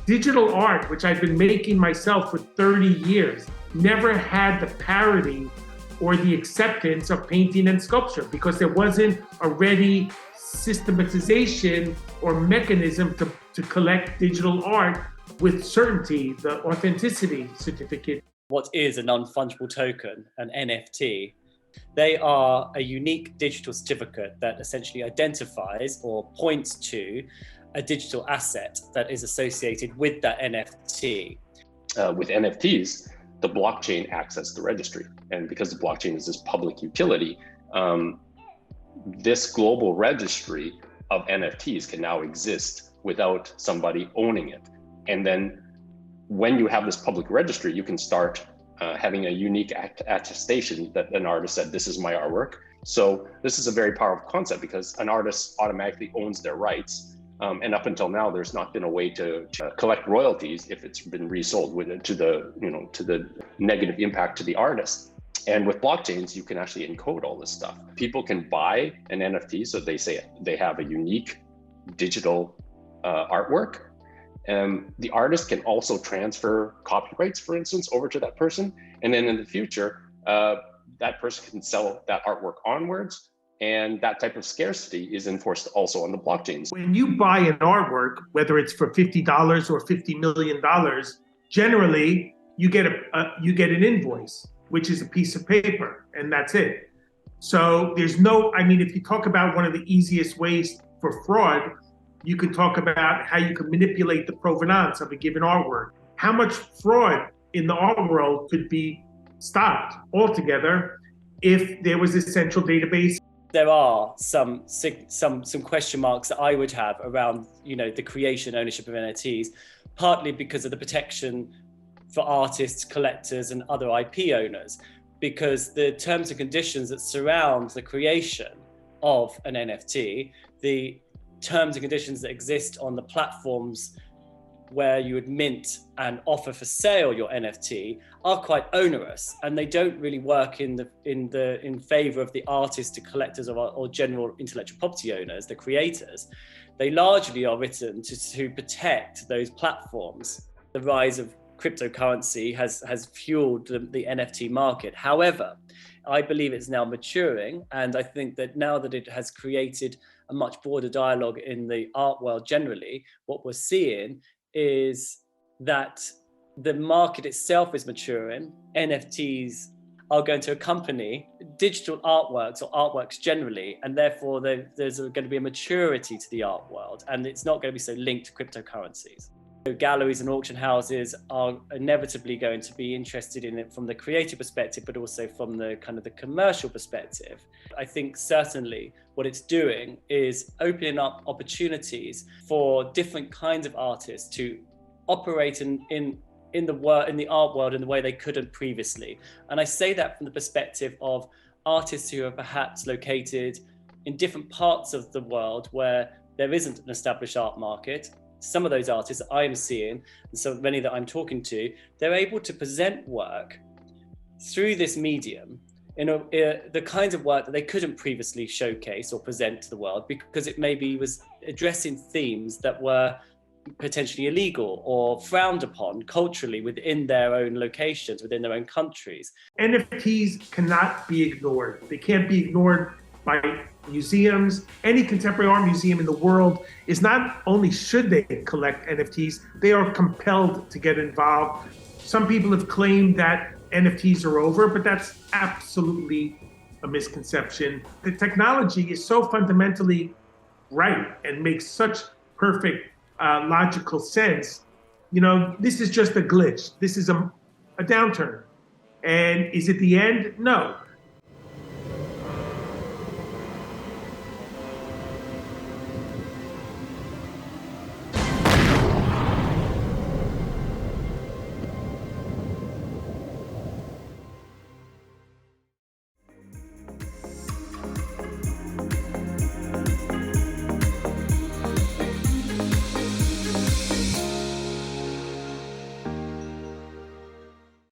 Digital art, which I've been making myself for 30 years, never had the parity or the acceptance of painting and sculpture because there wasn't a ready systematization or mechanism to collect digital art with certainty, the authenticity certificate. What is a non-fungible token, an NFT? They are a unique digital certificate that essentially identifies or points to a digital asset that is associated with that NFT. With NFTs, the blockchain acts as the registry. And because the blockchain is this public utility, this global registry of NFTs can now exist without somebody owning it. And then when you have this public registry, you can start having a unique attestation that an artist said, this is my artwork. So this is a very powerful concept because an artist automatically owns their rights. And up until now, there's not been a way to collect royalties if it's been resold to the negative impact to the artist. And with blockchains, you can actually encode all this stuff. People can buy an NFT, so they say they have a unique digital artwork. The artist can also transfer copyrights, for instance, over to that person. And then in the future, that person can sell that artwork onwards. And that type of scarcity is enforced also on the blockchains. When you buy an artwork, whether it's for $50 or $50 million, generally you get an invoice, which is a piece of paper, and that's it. So there's if you talk about one of the easiest ways for fraud, you can talk about how you can manipulate the provenance of a given artwork. How much fraud in the art world could be stopped altogether if there was a central database? There are some question marks that I would have around, the creation ownership of NFTs, partly because of the protection for artists, collectors, and other IP owners, because the terms and conditions that surround the creation of an NFT, the terms and conditions that exist on the platforms where you would mint and offer for sale your NFT are quite onerous, and they don't really work in favor of the artists, the collectors, or general intellectual property owners, the creators. They largely are written to protect those platforms. The rise of cryptocurrency has fueled the NFT market. However, I believe it's now maturing, and I think that now that it has created a much broader dialogue in the art world generally, what we're seeing is that the market itself is maturing. NFTs are going to accompany digital artworks or artworks generally, and therefore there's going to be a maturity to the art world, and it's not going to be so linked to cryptocurrencies. So galleries and auction houses are inevitably going to be interested in it from the creative perspective, but also from the kind of the commercial perspective. I think certainly what it's doing is opening up opportunities for different kinds of artists to operate in the art world in the way they couldn't previously. And I say that from the perspective of artists who are perhaps located in different parts of the world where there isn't an established art market. Some of those artists I am seeing, and so many that I'm talking to, they're able to present work through this medium in the kinds of work that they couldn't previously showcase or present to the world because it maybe was addressing themes that were potentially illegal or frowned upon culturally within their own locations, within their own countries. NFTs cannot be ignored. They can't be ignored by museums. Any contemporary art museum in the world is not only should they collect NFTs, they are compelled to get involved. Some people have claimed that NFTs are over, but that's absolutely a misconception. The technology is so fundamentally right and makes such perfect logical sense. This is just a glitch. This is a downturn. And is it the end? No.